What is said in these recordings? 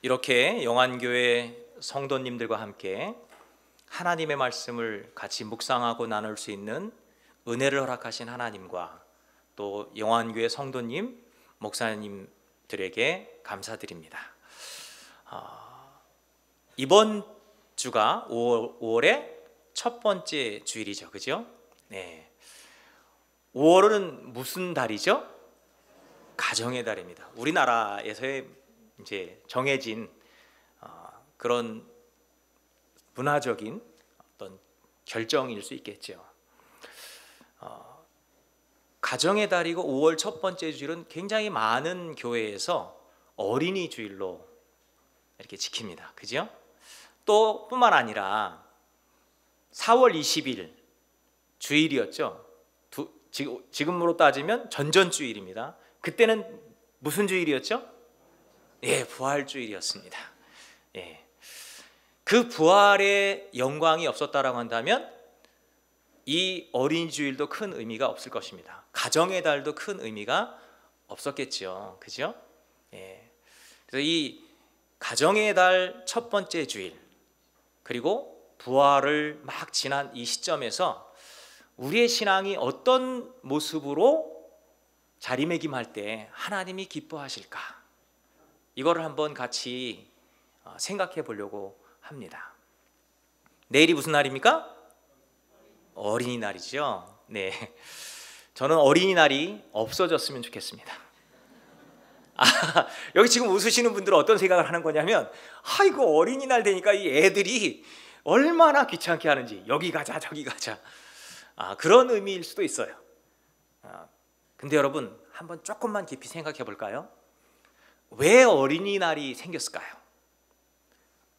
이렇게 영안교회 성도님들과 함께 하나님의 말씀을 같이 묵상하고 나눌 수 있는 은혜를 허락하신 하나님과 또 영안교회 성도님, 목사님들에게 감사드립니다. 이번 주가 5월의 첫 번째 주일이죠, 그죠? 네. 5월은 무슨 달이죠? 가정의 달입니다. 우리나라에서의 이제 정해진 그런 문화적인 어떤 결정일 수 있겠죠. 가정의 달이고 5월 첫 번째 주일은 굉장히 많은 교회에서 어린이 주일로 이렇게 지킵니다. 그죠? 또 뿐만 아니라 4월 20일 주일이었죠. 지금으로 따지면 전전주일입니다. 그때는 무슨 주일이었죠? 예, 부활주일이었습니다. 예. 그 부활의 영광이 없었다라고 한다면 이 어린이 주일도 큰 의미가 없을 것입니다. 가정의 달도 큰 의미가 없었겠죠. 그죠? 예. 그래서 이 가정의 달 첫 번째 주일, 그리고 부활을 막 지난 이 시점에서 우리의 신앙이 어떤 모습으로 자리매김할 때 하나님이 기뻐하실까? 이거를 한번 같이 생각해 보려고 합니다. 내일이 무슨 날입니까? 어린이날이죠. 네, 저는 어린이날이 없어졌으면 좋겠습니다. 여기 지금 웃으시는 분들은 어떤 생각을 하는 거냐면, 이거 어린이날 되니까 이 애들이 얼마나 귀찮게 하는지, 여기 가자 저기 가자, 그런 의미일 수도 있어요. 근데 여러분, 한번 조금만 깊이 생각해 볼까요? 왜 어린이날이 생겼을까요?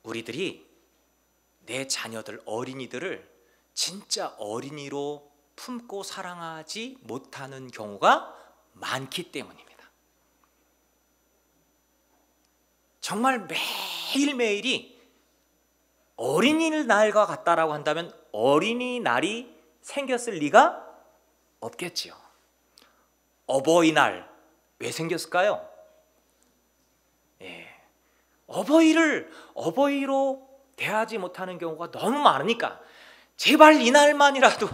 우리들이 내 자녀들, 어린이들을 진짜 어린이로 품고 사랑하지 못하는 경우가 많기 때문입니다. 정말 매일매일이 어린이날과 같다라고 한다면 어린이날이 생겼을 리가 없겠지요. 어버이날 왜 생겼을까요? 예, 어버이를 어버이로 대하지 못하는 경우가 너무 많으니까 제발 이날만이라도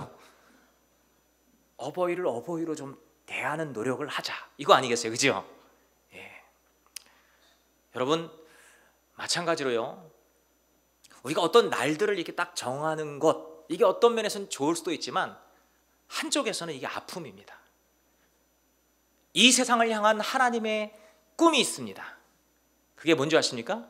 어버이를 어버이로 좀 대하는 노력을 하자, 이거 아니겠어요, 그죠? 예. 여러분, 마찬가지로요, 우리가 어떤 날들을 이렇게 딱 정하는 것, 이게 어떤 면에서는 좋을 수도 있지만 한쪽에서는 이게 아픔입니다. 이 세상을 향한 하나님의 꿈이 있습니다. 그게 뭔지 아십니까?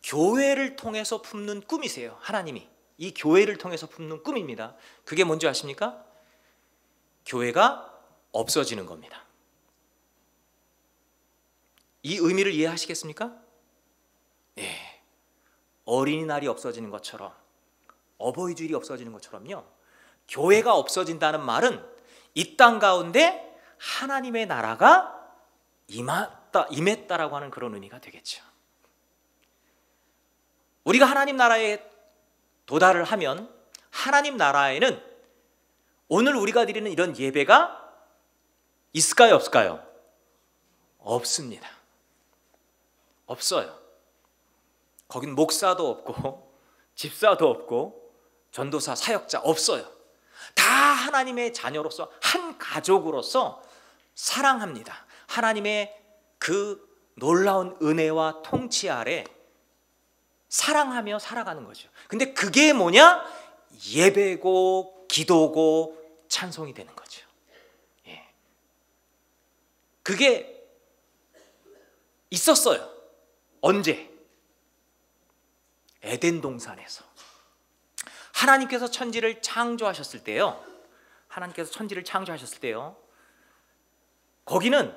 교회를 통해서 품는 꿈이세요. 하나님이 이 교회를 통해서 품는 꿈입니다. 그게 뭔지 아십니까? 교회가 없어지는 겁니다. 이 의미를 이해하시겠습니까? 예, 어린이날이 없어지는 것처럼, 어버이 주일이 없어지는 것처럼요, 교회가 없어진다는 말은 이 땅 가운데 하나님의 나라가 임했다라고 하는 그런 의미가 되겠죠. 우리가 하나님 나라에 도달을 하면 하나님 나라에는 오늘 우리가 드리는 이런 예배가 있을까요, 없을까요? 없습니다. 없어요. 거긴 목사도 없고 집사도 없고 전도사, 사역자 없어요. 다 하나님의 자녀로서, 한 가족으로서 사랑합니다. 하나님의 그 놀라운 은혜와 통치 아래 사랑하며 살아가는 거죠. 근데 그게 뭐냐? 예배고 기도고 찬송이 되는 거죠. 예. 그게 있었어요. 언제? 에덴 동산에서 하나님께서 천지를 창조하셨을 때요, 하나님께서 천지를 창조하셨을 때요, 거기는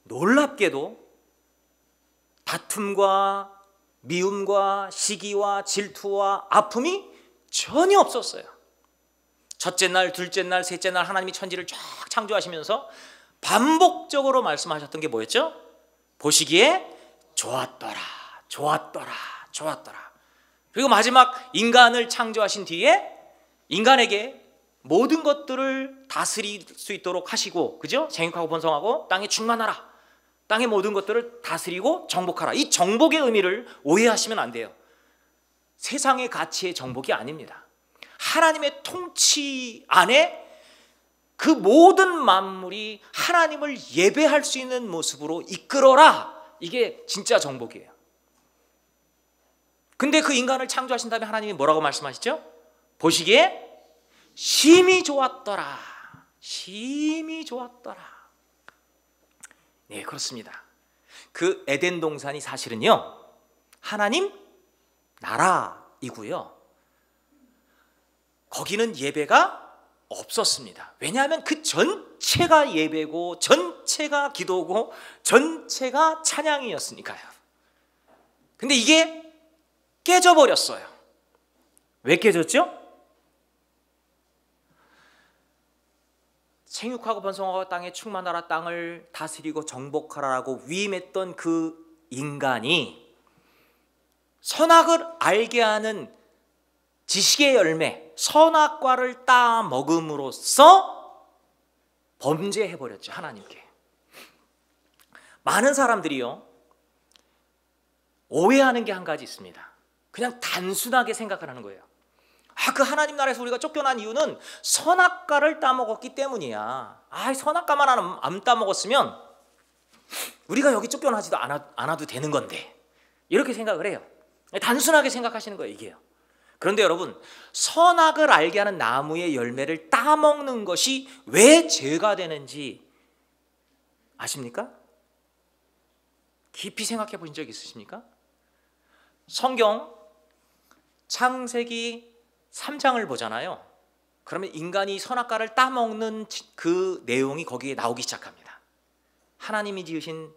놀랍게도 다툼과 미움과 시기와 질투와 아픔이 전혀 없었어요. 첫째 날, 둘째 날, 셋째 날 하나님이 천지를 쫙 창조하시면서 반복적으로 말씀하셨던 게 뭐였죠? 보시기에 좋았더라, 좋았더라, 좋았더라. 그리고 마지막 인간을 창조하신 뒤에 인간에게 모든 것들을 다스릴 수 있도록 하시고, 그죠? 생육하고 번성하고 땅에 충만하라. 땅의 모든 것들을 다스리고 정복하라. 이 정복의 의미를 오해하시면 안 돼요. 세상의 가치의 정복이 아닙니다. 하나님의 통치 안에 그 모든 만물이 하나님을 예배할 수 있는 모습으로 이끌어라. 이게 진짜 정복이에요. 근데 그 인간을 창조하신 다음에 하나님이 뭐라고 말씀하시죠? 보시기에 심히 좋았더라. 심히 좋았더라. 네, 그렇습니다. 그 에덴 동산이 사실은요, 하나님 나라이고요, 거기는 예배가 없었습니다. 왜냐하면 그 전체가 예배고 전체가 기도고 전체가 찬양이었으니까요. 근데 이게 깨져버렸어요. 왜 깨졌죠? 생육하고 번성하고 땅에 충만하라, 땅을 다스리고 정복하라라고 위임했던 그 인간이 선악을 알게 하는 지식의 열매, 선악과를 따 먹음으로써 범죄해버렸죠, 하나님께. 많은 사람들이요, 오해하는 게 한 가지 있습니다. 그냥 단순하게 생각을 하는 거예요. 그 하나님 나라에서 우리가 쫓겨난 이유는 선악과를 따먹었기 때문이야. 선악과만 안 따먹었으면 우리가 여기 쫓겨나지도 않아도 되는 건데, 이렇게 생각을 해요. 단순하게 생각하시는 거예요, 이게요. 그런데 여러분, 선악을 알게 하는 나무의 열매를 따먹는 것이 왜 죄가 되는지 아십니까? 깊이 생각해 보신 적 있으십니까? 성경 창세기 3장을 보잖아요. 그러면 인간이 선악과를 따먹는 그 내용이 거기에 나오기 시작합니다. 하나님이 지으신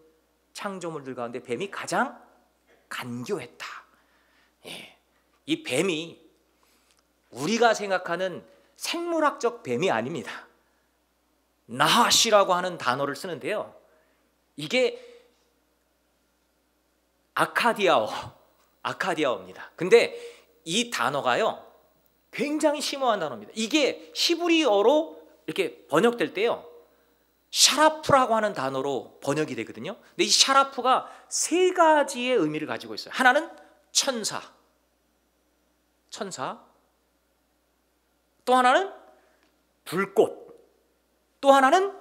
창조물들 가운데 뱀이 가장 간교했다. 이 뱀이 우리가 생각하는 생물학적 뱀이 아닙니다. 나하시라고 하는 단어를 쓰는데요, 이게 아카디아어입니다. 근데 이 단어가요, 굉장히 심오한 단어입니다. 이게 히브리어로 이렇게 번역될 때요, 샤라프라고 하는 단어로 번역이 되거든요. 근데 이 샤라프가 세 가지의 의미를 가지고 있어요. 하나는 천사, 또 하나는 불꽃, 또 하나는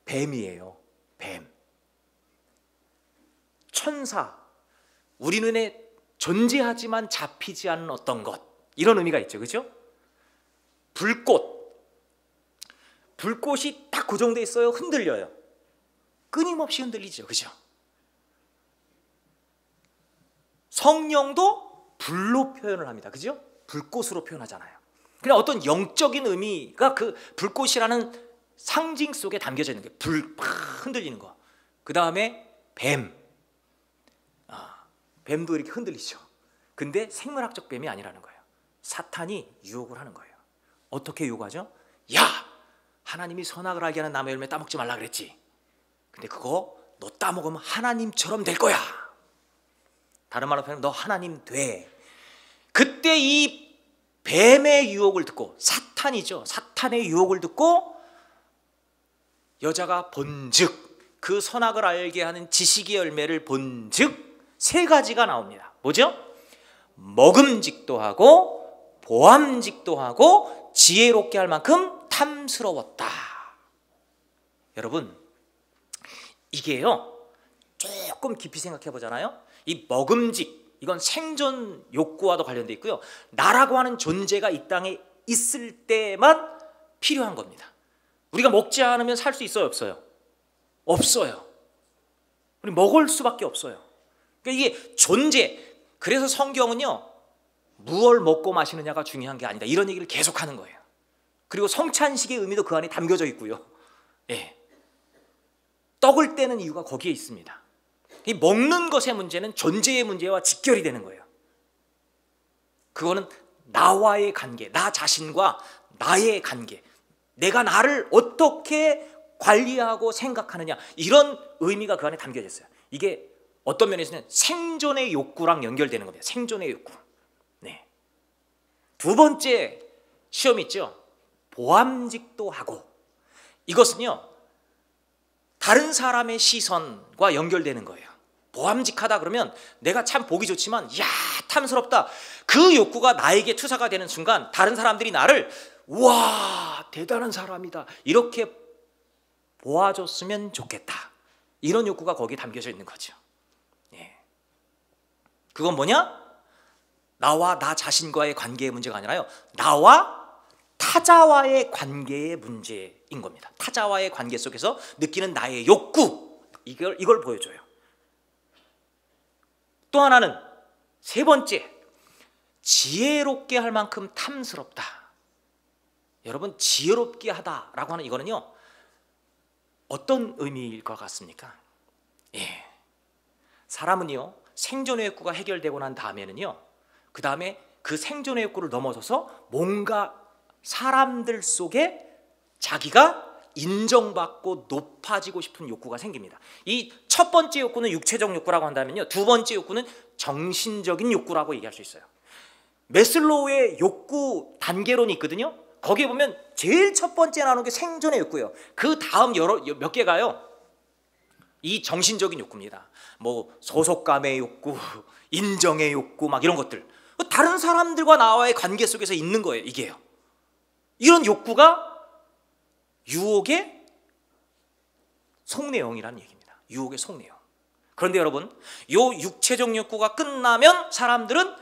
뱀이에요. 뱀. 천사, 우리 눈에 존재하지만 잡히지 않는 어떤 것, 이런 의미가 있죠, 그렇죠? 불꽃이 딱 고정돼 있어요. 흔들려요. 끊임없이 흔들리죠, 그렇죠? 성령도 불로 표현을 합니다, 그렇죠? 불꽃으로 표현하잖아요. 그냥 어떤 영적인 의미가 그 불꽃이라는 상징 속에 담겨져 있는 게, 불 흔들리는 거. 그 다음에 뱀도 이렇게 흔들리죠. 근데 생물학적 뱀이 아니라는 거예요. 사탄이 유혹을 하는 거예요. 어떻게 유혹하죠? 야, 하나님이 선악을 알게 하는 나무의 열매 따먹지 말라 그랬지. 근데 그거 너 따먹으면 하나님처럼 될 거야. 다른 말로 표현하면 너 하나님 돼. 그때 이 뱀의 유혹을 듣고, 사탄의 유혹을 듣고 여자가 본즉, 그 선악을 알게 하는 지식의 열매를 본즉 세 가지가 나옵니다. 뭐죠? 먹음직도 하고 보암직도 하고 지혜롭게 할 만큼 탐스러웠다. 여러분, 이게요, 조금 깊이 생각해 보잖아요. 이 먹음직, 이건 생존 욕구와도 관련돼 있고요, 나라고 하는 존재가 이 땅에 있을 때만 필요한 겁니다. 우리가 먹지 않으면 살 수 있어요, 없어요? 없어요. 우리 먹을 수밖에 없어요. 그러니까 이게 존재. 그래서 성경은요, 무얼 먹고 마시느냐가 중요한 게 아니다, 이런 얘기를 계속하는 거예요. 그리고 성찬식의 의미도 그 안에 담겨져 있고요. 떡을 떼는 이유가 거기에 있습니다. 이 먹는 것의 문제는 존재의 문제와 직결이 되는 거예요. 그거는 나와의 관계, 나 자신과 나의 관계, 내가 나를 어떻게 관리하고 생각하느냐, 이런 의미가 그 안에 담겨져 있어요. 이게 어떤 면에서는 생존의 욕구랑 연결되는 겁니다. 생존의 욕구. 네. 두 번째 시험이 있죠. 보암직도 하고. 이것은요, 다른 사람의 시선과 연결되는 거예요. 보암직하다 그러면 내가 참 보기 좋지만 야 탐스럽다. 그 욕구가 나에게 투사가 되는 순간 다른 사람들이 나를 와 대단한 사람이다 이렇게 보아줬으면 좋겠다. 이런 욕구가 거기에 담겨져 있는 거죠. 예. 그건 뭐냐? 나와 나 자신과의 관계의 문제가 아니라요, 나와 타자와의 관계의 문제인 겁니다. 타자와의 관계 속에서 느끼는 나의 욕구, 이걸 보여줘요. 또 하나는 세 번째, 지혜롭게 할 만큼 탐스럽다. 여러분, 지혜롭게 하다라고 하는 이거는요, 어떤 의미일 것 같습니까? 예. 사람은요, 생존의 욕구가 해결되고 난 다음에는요, 그 다음에 그 생존의 욕구를 넘어서서 뭔가 사람들 속에 자기가 인정받고 높아지고 싶은 욕구가 생깁니다. 이 첫 번째 욕구는 육체적 욕구라고 한다면요, 두 번째 욕구는 정신적인 욕구라고 얘기할 수 있어요. 매슬로우의 욕구 단계론이 있거든요. 거기에 보면 제일 첫 번째 나오는 게 생존의 욕구예요. 그 다음 몇 개가요, 이 정신적인 욕구입니다. 뭐 소속감의 욕구, 인정의 욕구, 막 이런 것들, 다른 사람들과 나와의 관계 속에서 있는 거예요. 이게요. 이런 욕구가 유혹의 속내용이라는 얘기입니다. 유혹의 속내용. 그런데 여러분, 요 육체적 욕구가 끝나면 사람들은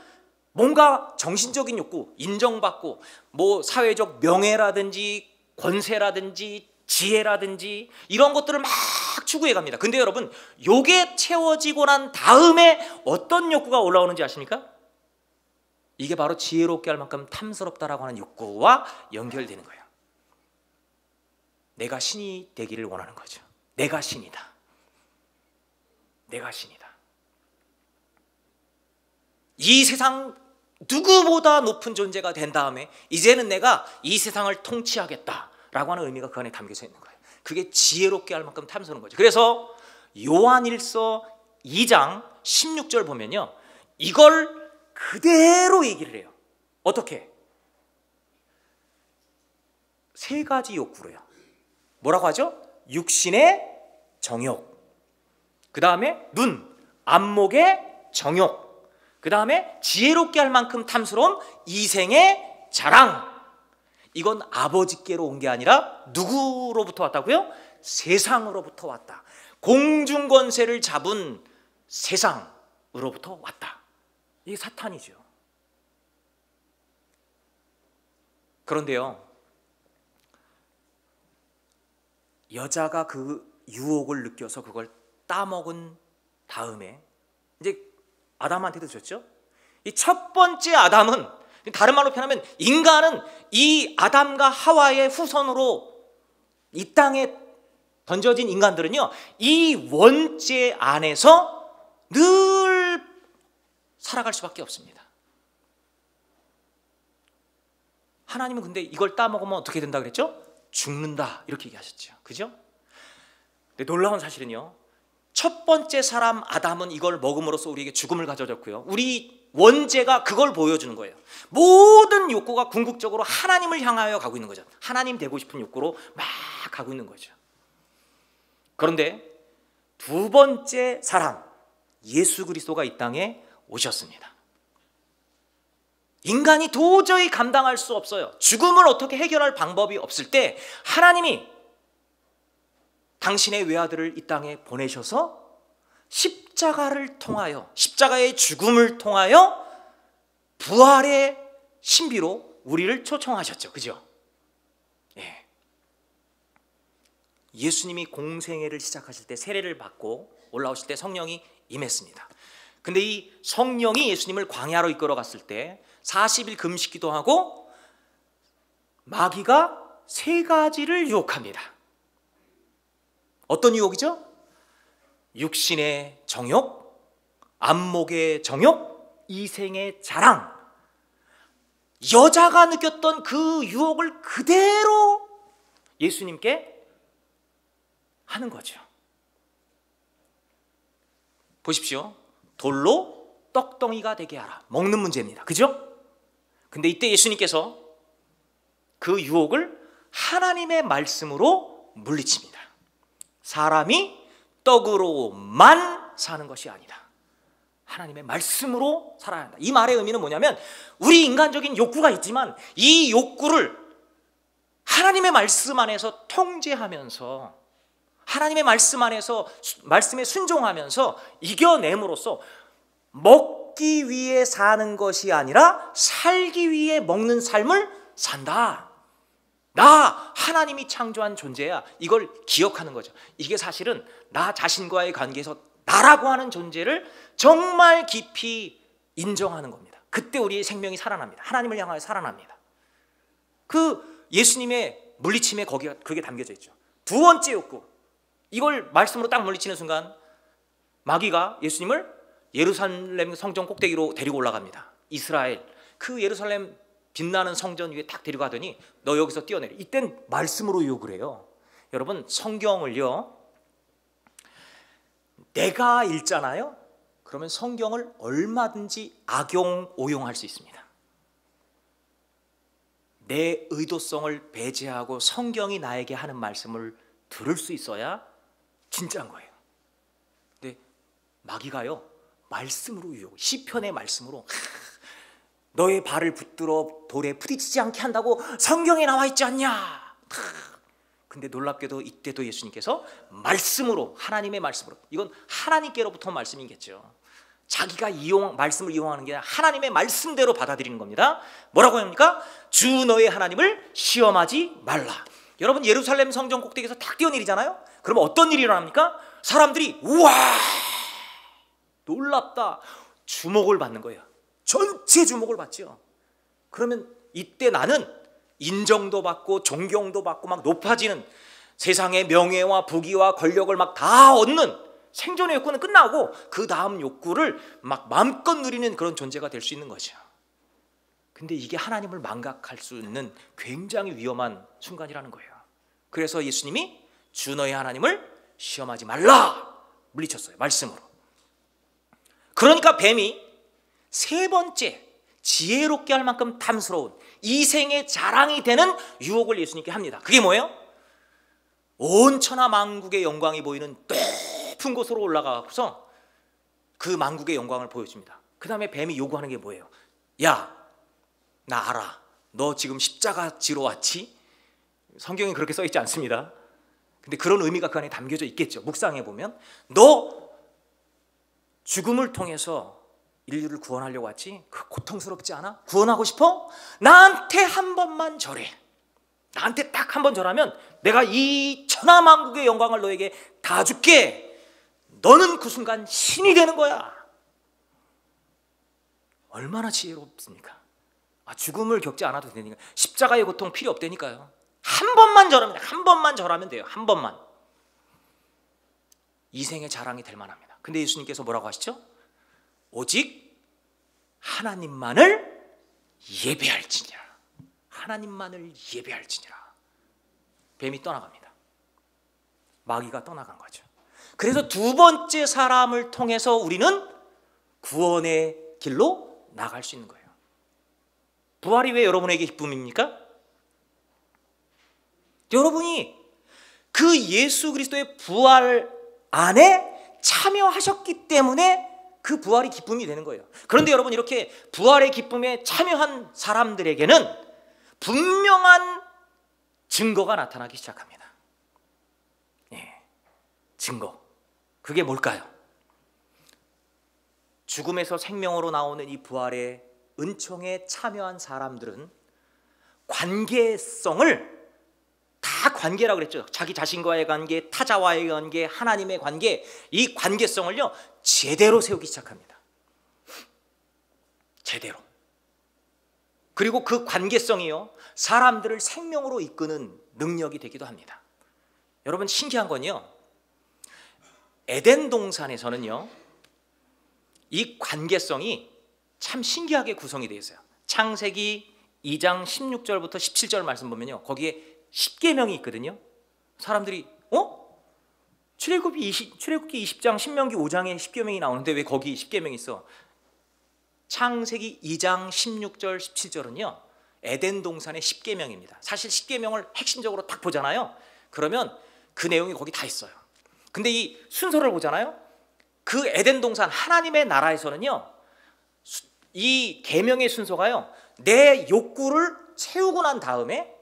뭔가 정신적인 욕구, 인정받고 뭐 사회적 명예라든지 권세라든지 지혜라든지 이런 것들을 막 추구해 갑니다. 근데 여러분, 요게 채워지고 난 다음에 어떤 욕구가 올라오는지 아십니까? 이게 바로 지혜롭게 할 만큼 탐스럽다라고 하는 욕구와 연결되는 거예요. 내가 신이 되기를 원하는 거죠. 내가 신이다. 내가 신이다. 이 세상 누구보다 높은 존재가 된 다음에 이제는 내가 이 세상을 통치하겠다라고 하는 의미가 그 안에 담겨져 있는 거예요. 그게 지혜롭게 할 만큼 탐스러운 거죠. 그래서 요한일서 2장 16절 보면요, 이걸 그대로 얘기를 해요. 어떻게? 세 가지 욕구로요. 뭐라고 하죠? 육신의 정욕, 그 다음에 눈, 안목의 정욕, 그 다음에 지혜롭게 할 만큼 탐스러운 이생의 자랑. 이건 아버지께로 온 게 아니라 누구로부터 왔다고요? 세상으로부터 왔다. 공중권세를 잡은 세상으로부터 왔다. 이게 사탄이죠. 그런데요, 여자가 그 유혹을 느껴서 그걸 따먹은 다음에 이제 아담한테도 줬죠. 이 첫 번째 아담은, 다른 말로 표현하면 인간은 이 아담과 하와의 후손으로 이 땅에 던져진 인간들은요, 이 원죄 안에서 늘 살아갈 수밖에 없습니다. 하나님은 근데 이걸 따먹으면 어떻게 된다 그랬죠? 죽는다, 이렇게 얘기하셨죠. 그죠? 근데 놀라운 사실은요, 첫 번째 사람 아담은 이걸 먹음으로써 우리에게 죽음을 가져줬고요, 우리 원죄가 그걸 보여주는 거예요. 모든 욕구가 궁극적으로 하나님을 향하여 가고 있는 거죠. 하나님 되고 싶은 욕구로 막 가고 있는 거죠. 그런데 두 번째 사람, 예수 그리스도가 이 땅에 오셨습니다. 인간이 도저히 감당할 수 없어요. 죽음을 어떻게 해결할 방법이 없을 때 하나님이 당신의 외아들을 이 땅에 보내셔서 십자가를 통하여, 십자가의 죽음을 통하여 부활의 신비로 우리를 초청하셨죠. 그죠? 예. 예수님이 공생애를 시작하실 때, 세례를 받고 올라오실 때 성령이 임했습니다. 근데 이 성령이 예수님을 광야로 이끌어 갔을 때 40일 금식기도 하고 마귀가 세 가지를 유혹합니다. 어떤 유혹이죠? 육신의 정욕, 안목의 정욕, 이생의 자랑. 여자가 느꼈던 그 유혹을 그대로 예수님께 하는 거죠. 보십시오. 돌로 떡덩이가 되게 하라. 먹는 문제입니다. 그죠? 근데 이때 예수님께서 그 유혹을 하나님의 말씀으로 물리칩니다. 사람이 떡으로만 사는 것이 아니다. 하나님의 말씀으로 살아야 한다. 이 말의 의미는 뭐냐면 우리 인간적인 욕구가 있지만 이 욕구를 하나님의 말씀 안에서 통제하면서 하나님의 말씀 안에서 말씀에 순종하면서 이겨냄으로써 먹기 위해 사는 것이 아니라 살기 위해 먹는 삶을 산다. 나 하나님이 창조한 존재야. 이걸 기억하는 거죠. 이게 사실은 나 자신과의 관계에서 나라고 하는 존재를 정말 깊이 인정하는 겁니다. 그때 우리의 생명이 살아납니다. 하나님을 향하여 살아납니다. 그 예수님의 물리침에 그게 담겨져 있죠. 두 번째 욕구, 이걸 말씀으로 딱 물리치는 순간 마귀가 예수님을 예루살렘 성전 꼭대기로 데리고 올라갑니다. 이스라엘 그 예루살렘 빛나는 성전 위에 딱 데려가더니 너 여기서 뛰어내려. 이땐 말씀으로 욕을 해요. 여러분 성경을요, 내가 읽잖아요. 그러면 성경을 얼마든지 악용, 오용할 수 있습니다. 내 의도성을 배제하고 성경이 나에게 하는 말씀을 들을 수 있어야 진짜인 거예요. 근데 마귀가요, 말씀으로 유혹, 시편의 말씀으로 너의 발을 붙들어 돌에 부딪히지 않게 한다고 성경에 나와 있지 않냐. 근데 놀랍게도 이때도 예수님께서 말씀으로, 하나님의 말씀으로, 이건 하나님께로부터 말씀이겠죠. 자기가 말씀을 이용하는 게 아니라 하나님의 말씀대로 받아들이는 겁니다. 뭐라고 합니까? 주 너의 하나님을 시험하지 말라. 여러분 예루살렘 성전 꼭대기에서 탁 뛰어내리잖아요. 그러면 어떤 일이 일어납니까? 사람들이 우와 놀랍다 주목을 받는 거예요. 전체 주목을 받죠. 그러면 이때 나는 인정도 받고 존경도 받고 막 높아지는, 세상의 명예와 부귀와 권력을 막 다 얻는, 생존의 욕구는 끝나고 그 다음 욕구를 막 마음껏 누리는 그런 존재가 될 수 있는 거죠. 근데 이게 하나님을 망각할 수 있는 굉장히 위험한 순간이라는 거예요. 그래서 예수님이 주 너의 하나님을 시험하지 말라 물리쳤어요. 말씀으로. 그러니까 뱀이 세 번째 지혜롭게 할 만큼 탐스러운 이생의 자랑이 되는 유혹을 예수님께 합니다. 그게 뭐예요? 온 천하 만국의 영광이 보이는 높은 곳으로 올라가서 그 만국의 영광을 보여줍니다. 그 다음에 뱀이 요구하는 게 뭐예요? 야, 나 알아. 너 지금 십자가 지러 왔지? 성경에 그렇게 써 있지 않습니다. 근데 그런 의미가 그 안에 담겨져 있겠죠. 묵상해 보면 너 죽음을 통해서 인류를 구원하려고 왔지? 그 고통스럽지 않아? 구원하고 싶어? 나한테 한 번만 절해. 나한테 딱 한 번 절하면 내가 이 천하만국의 영광을 너에게 다 줄게. 너는 그 순간 신이 되는 거야. 얼마나 지혜롭습니까? 죽음을 겪지 않아도 되니까, 십자가의 고통 필요 없다니까요. 한 번만 절하면 돼요. 한 번만 절하면 돼요. 한 번만. 이생의 자랑이 될 만합니다. 근데 예수님께서 뭐라고 하시죠? 오직 하나님만을 예배할지니라. 하나님만을 예배할지니라. 뱀이 떠나갑니다. 마귀가 떠나간 거죠. 그래서 두 번째 사람을 통해서 우리는 구원의 길로 나갈 수 있는 거예요. 부활이 왜 여러분에게 기쁨입니까? 여러분이 그 예수 그리스도의 부활 안에 참여하셨기 때문에 그 부활이 기쁨이 되는 거예요. 그런데 여러분, 이렇게 부활의 기쁨에 참여한 사람들에게는 분명한 증거가 나타나기 시작합니다. 증거. 그게 뭘까요? 죽음에서 생명으로 나오는 이 부활의 은총에 참여한 사람들은 관계성을, 다 관계라고 그랬죠. 자기 자신과의 관계, 타자와의 관계, 하나님의 관계, 이 관계성을요 제대로 세우기 시작합니다. 제대로. 그리고 그 관계성이요 사람들을 생명으로 이끄는 능력이 되기도 합니다. 여러분, 신기한 건요, 에덴 동산에서는요 이 관계성이 참 신기하게 구성이 되어 있어요. 창세기 2장 16절부터 17절 말씀 보면요, 거기에 10계명이 있거든요. 사람들이 출애굽기 20장, 신명기 5장에 10계명이 나오는데 왜 거기 10계명이 있어? 창세기 2장 16절 17절은요 에덴 동산의 10계명입니다. 사실 10계명을 핵심적으로 딱 보잖아요. 그러면 그 내용이 거기 다 있어요. 근데 이 순서를 보잖아요. 그 에덴 동산 하나님의 나라에서는요, 이 계명의 순서가요, 내 욕구를 채우고 난 다음에,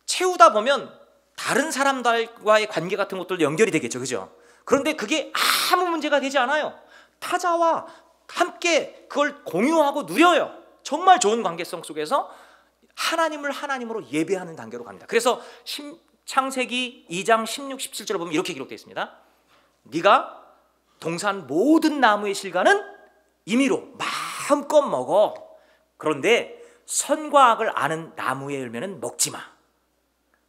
채우다 보면 다른 사람들과의 관계 같은 것들도 연결이 되겠죠, 그죠? 그런데 그게 아무 문제가 되지 않아요. 타자와 함께 그걸 공유하고 누려요. 정말 좋은 관계성 속에서 하나님을 하나님으로 예배하는 단계로 갑니다. 그래서 창세기 2장 16, 17절을 보면 이렇게 기록되어 있습니다. 네가 동산 모든 나무의 실과는 임의로 마음껏 먹어. 그런데 선과 악을 아는 나무의 열매는 먹지 마.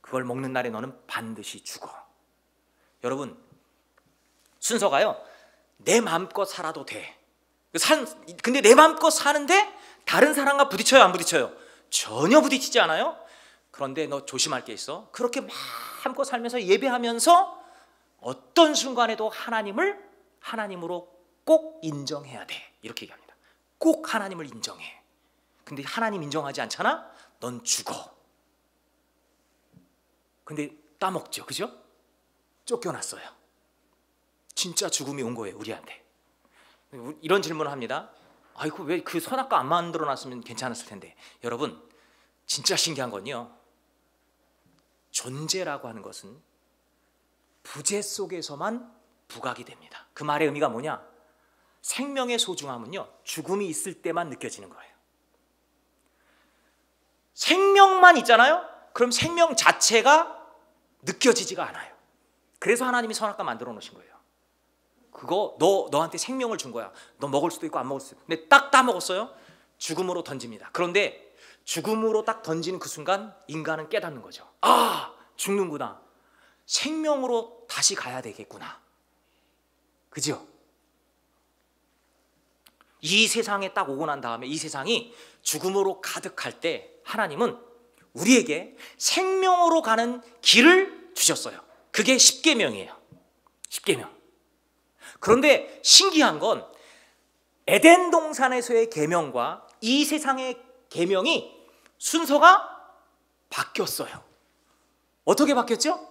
그걸 먹는 날에 너는 반드시 죽어. 여러분, 순서가요, 내 마음껏 살아도 돼. 근데 내 마음껏 사는데 다른 사람과 부딪혀요, 안 부딪혀요? 전혀 부딪히지 않아요. 그런데 너 조심할 게 있어. 그렇게 마음껏 살면서 예배하면서 어떤 순간에도 하나님을 하나님으로 꼭 인정해야 돼. 이렇게 얘기합니다. 꼭 하나님을 인정해. 근데 하나님 인정하지 않잖아? 넌 죽어. 근데 따먹죠, 그죠? 쫓겨났어요. 진짜 죽음이 온 거예요, 우리한테. 이런 질문을 합니다. 아이고, 왜 그 선악과 안 만들어 놨으면 괜찮았을 텐데. 여러분, 진짜 신기한 건요, 존재라고 하는 것은 부재 속에서만 부각이 됩니다. 그 말의 의미가 뭐냐? 생명의 소중함은요, 죽음이 있을 때만 느껴지는 거예요. 생명만 있잖아요? 그럼 생명 자체가 느껴지지가 않아요. 그래서 하나님이 선악과 만들어 놓으신 거예요. 그거 너한테 생명을 준 거야. 너 먹을 수도 있고 안 먹을 수도 있고. 근데 딱 따먹었어요. 죽음으로 던집니다. 그런데 죽음으로 딱 던지는 그 순간 인간은 깨닫는 거죠. 아, 죽는구나. 생명으로 다시 가야 되겠구나. 그죠? 이 세상에 딱 오고 난 다음에 이 세상이 죽음으로 가득할 때 하나님은 우리에게 생명으로 가는 길을 주셨어요. 그게 십계명이에요. 십계명. 그런데 신기한 건 에덴 동산에서의 계명과 이 세상의 계명이 순서가 바뀌었어요. 어떻게 바뀌었죠?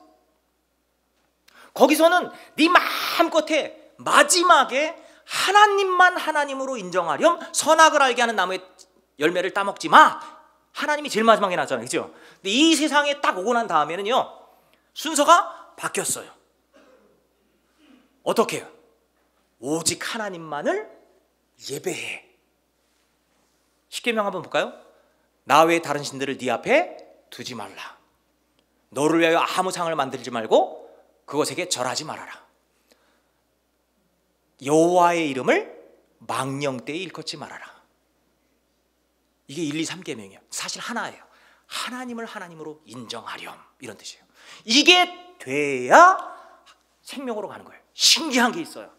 거기서는 네 마음껏에 마지막에 하나님만 하나님으로 인정하렴, 선악을 알게 하는 나무의 열매를 따먹지 마. 하나님이 제일 마지막에 나왔잖아요, 그죠? 근데 이 세상에 딱 오고 난 다음에는요, 순서가 바뀌었어요. 어떻게 해요? 오직 하나님만을 예배해. 십계명 한번 볼까요? 나 외에 다른 신들을 네 앞에 두지 말라. 너를 위하여 아무 상을 만들지 말고 그것에게 절하지 말아라. 여호와의 이름을 망령되이 일컫지 말아라. 이게 1, 2, 3계명이에요. 사실 하나예요. 하나님을 하나님으로 인정하렴, 이런 뜻이에요. 이게 돼야 생명으로 가는 거예요. 신기한 게 있어요.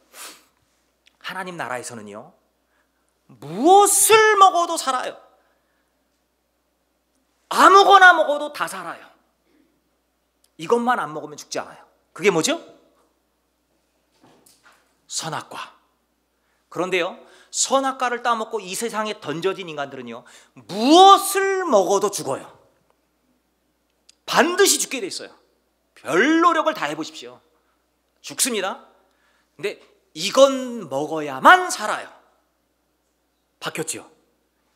하나님 나라에서는요, 무엇을 먹어도 살아요. 아무거나 먹어도 다 살아요. 이것만 안 먹으면 죽지 않아요. 그게 뭐죠? 선악과. 그런데요, 선악과를 따먹고 이 세상에 던져진 인간들은요, 무엇을 먹어도 죽어요. 반드시 죽게 돼 있어요. 별 노력을 다 해보십시오. 죽습니다. 근데 이건 먹어야만 살아요. 바뀌었죠?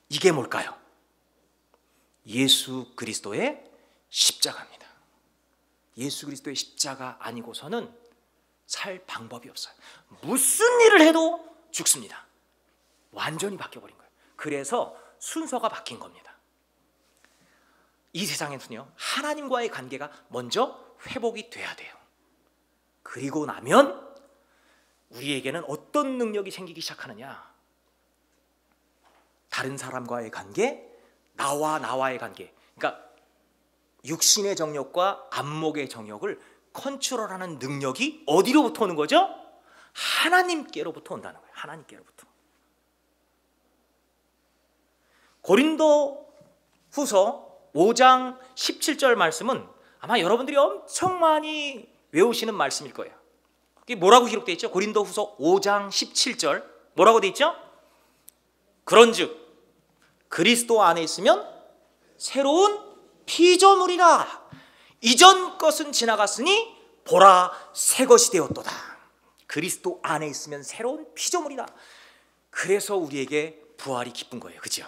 이게 뭘까요? 예수 그리스도의 십자가입니다. 예수 그리스도의 십자가 아니고서는 살 방법이 없어요. 무슨 일을 해도 죽습니다. 완전히 바뀌어버린 거예요. 그래서 순서가 바뀐 겁니다. 이 세상에서는요, 하나님과의 관계가 먼저 회복이 돼야 돼요. 그리고 나면 우리에게는 어떤 능력이 생기기 시작하느냐? 다른 사람과의 관계, 나와의 관계. 그러니까 육신의 정욕과 안목의 정욕을 컨트롤하는 능력이 어디로부터 오는 거죠? 하나님께로부터 온다는 거예요. 하나님께로부터. 고린도 후서 5장 17절 말씀은 아마 여러분들이 엄청 많이 외우시는 말씀일 거예요. 이게 뭐라고 기록되어 있죠? 고린도 후서 5장 17절 뭐라고 되어 있죠? 그런즉 그리스도 안에 있으면 새로운 피조물이라. 이전 것은 지나갔으니 보라 새 것이 되었도다. 그리스도 안에 있으면 새로운 피조물이다. 그래서 우리에게 부활이 기쁜 거예요. 그죠?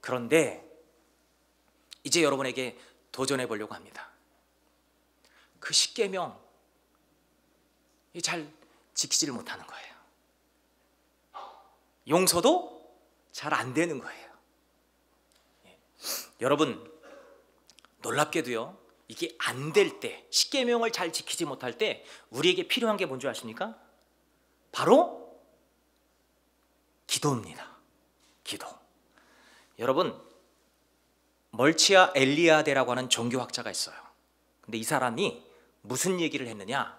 그런데 이제 여러분에게 도전해 보려고 합니다. 그 십계명 잘 지키지를 못하는 거예요. 용서도 잘 안 되는 거예요. 여러분, 놀랍게도요, 이게 안 될 때, 십계명을 잘 지키지 못할 때 우리에게 필요한 게 뭔지 아십니까? 바로 기도입니다. 기도. 여러분, 멀치아 엘리아데라고 하는 종교학자가 있어요. 근데 이 사람이 무슨 얘기를 했느냐?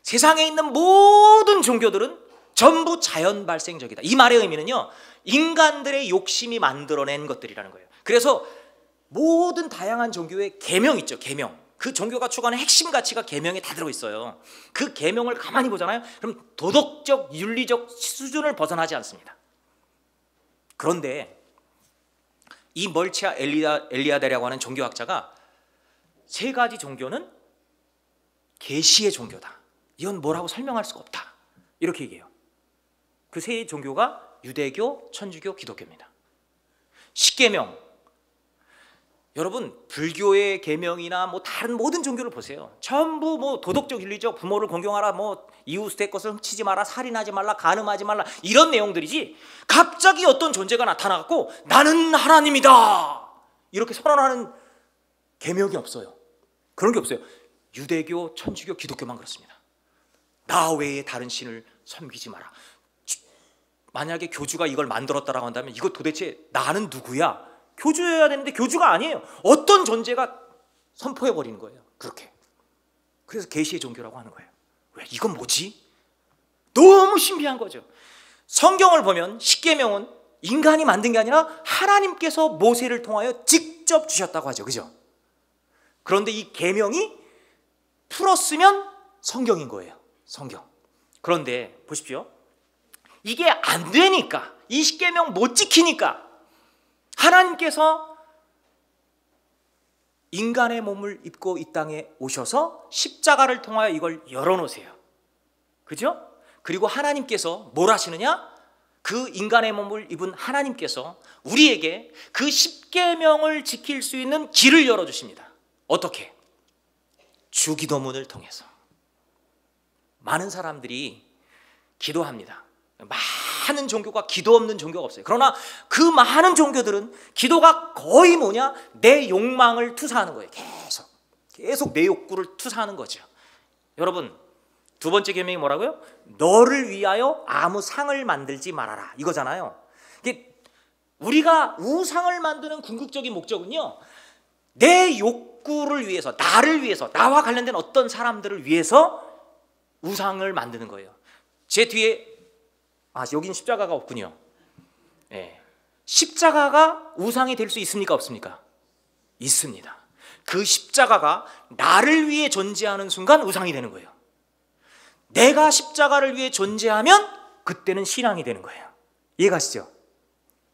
세상에 있는 모든 종교들은 전부 자연 발생적이다. 이 말의 의미는요, 인간들의 욕심이 만들어낸 것들이라는 거예요. 그래서 모든 다양한 종교의 계명 있죠. 계명. 그 종교가 추구하는 핵심 가치가 계명에 다 들어있어요. 그 계명을 가만히 보잖아요. 그럼 도덕적, 윤리적 수준을 벗어나지 않습니다. 그런데 이 멀치아 엘리아데라고 하는 종교학자가 세 가지 종교는 계시의 종교다. 이건 뭐라고 설명할 수가 없다. 이렇게 얘기해요. 그 세 종교가 유대교, 천주교, 기독교입니다. 십계명. 여러분, 불교의 계명이나 뭐 다른 모든 종교를 보세요. 전부 뭐 도덕적, 윤리적, 부모를 공경하라, 뭐 이웃의 것을 훔치지 마라, 살인하지 말라, 간음하지 말라, 이런 내용들이지, 갑자기 어떤 존재가 나타나갖고 나는 하나님이다 이렇게 선언하는 계명이 없어요. 그런 게 없어요. 유대교, 천주교, 기독교만 그렇습니다. 나 외에 다른 신을 섬기지 마라. 만약에 교주가 이걸 만들었다라고 한다면 이거 도대체 나는 누구야? 교주여야 되는데 교주가 아니에요. 어떤 존재가 선포해버리는 거예요. 그렇게. 그래서 계시의 종교라고 하는 거예요. 왜? 이건 뭐지? 너무 신비한 거죠. 성경을 보면 십계명은 인간이 만든 게 아니라 하나님께서 모세를 통하여 직접 주셨다고 하죠. 그죠? 그런데 이 계명이 풀었으면 성경인 거예요. 성경. 그런데 보십시오. 이게 안 되니까, 이 십계명 못 지키니까 하나님께서 인간의 몸을 입고 이 땅에 오셔서 십자가를 통하여 이걸 열어놓으세요. 그죠? 그리고 하나님께서 뭘 하시느냐? 그 인간의 몸을 입은 하나님께서 우리에게 그 십계명을 지킬 수 있는 길을 열어주십니다. 어떻게? 주기도문을 통해서. 많은 사람들이 기도합니다. 많은 종교가 기도 없는 종교가 없어요. 그러나 그 많은 종교들은 기도가 거의 뭐냐? 내 욕망을 투사하는 거예요. 계속 내 욕구를 투사하는 거죠. 여러분, 두 번째 계명이 뭐라고요? 너를 위하여 아무 상을 만들지 말아라, 이거잖아요. 우리가 우상을 만드는 궁극적인 목적은요, 내 욕구를 위해서, 나를 위해서, 나와 관련된 어떤 사람들을 위해서 우상을 만드는 거예요. 제 뒤에 여긴 십자가가 없군요. 네. 십자가가 우상이 될 수 있습니까? 없습니까? 있습니다. 그 십자가가 나를 위해 존재하는 순간 우상이 되는 거예요. 내가 십자가를 위해 존재하면 그때는 신앙이 되는 거예요. 이해가시죠?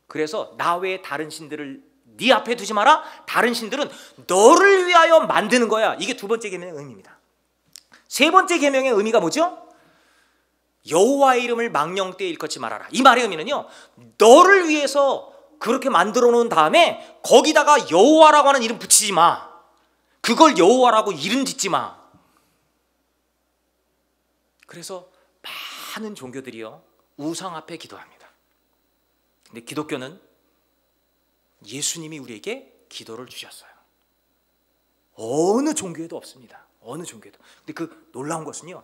그래서 나 외에 다른 신들을 네 앞에 두지 마라. 다른 신들은 너를 위하여 만드는 거야. 이게 두 번째 계명의 의미입니다. 세 번째 계명의 의미가 뭐죠? 여호와의 이름을 망령되이 일컫지 말아라. 이 말의 의미는요, 너를 위해서 그렇게 만들어 놓은 다음에 거기다가 여호와라고 하는 이름 붙이지 마. 그걸 여호와라고 이름 짓지 마. 그래서 많은 종교들이요, 우상 앞에 기도합니다. 근데 기독교는 예수님이 우리에게 기도를 주셨어요. 어느 종교에도 없습니다. 어느 종교에도. 근데 그 놀라운 것은요,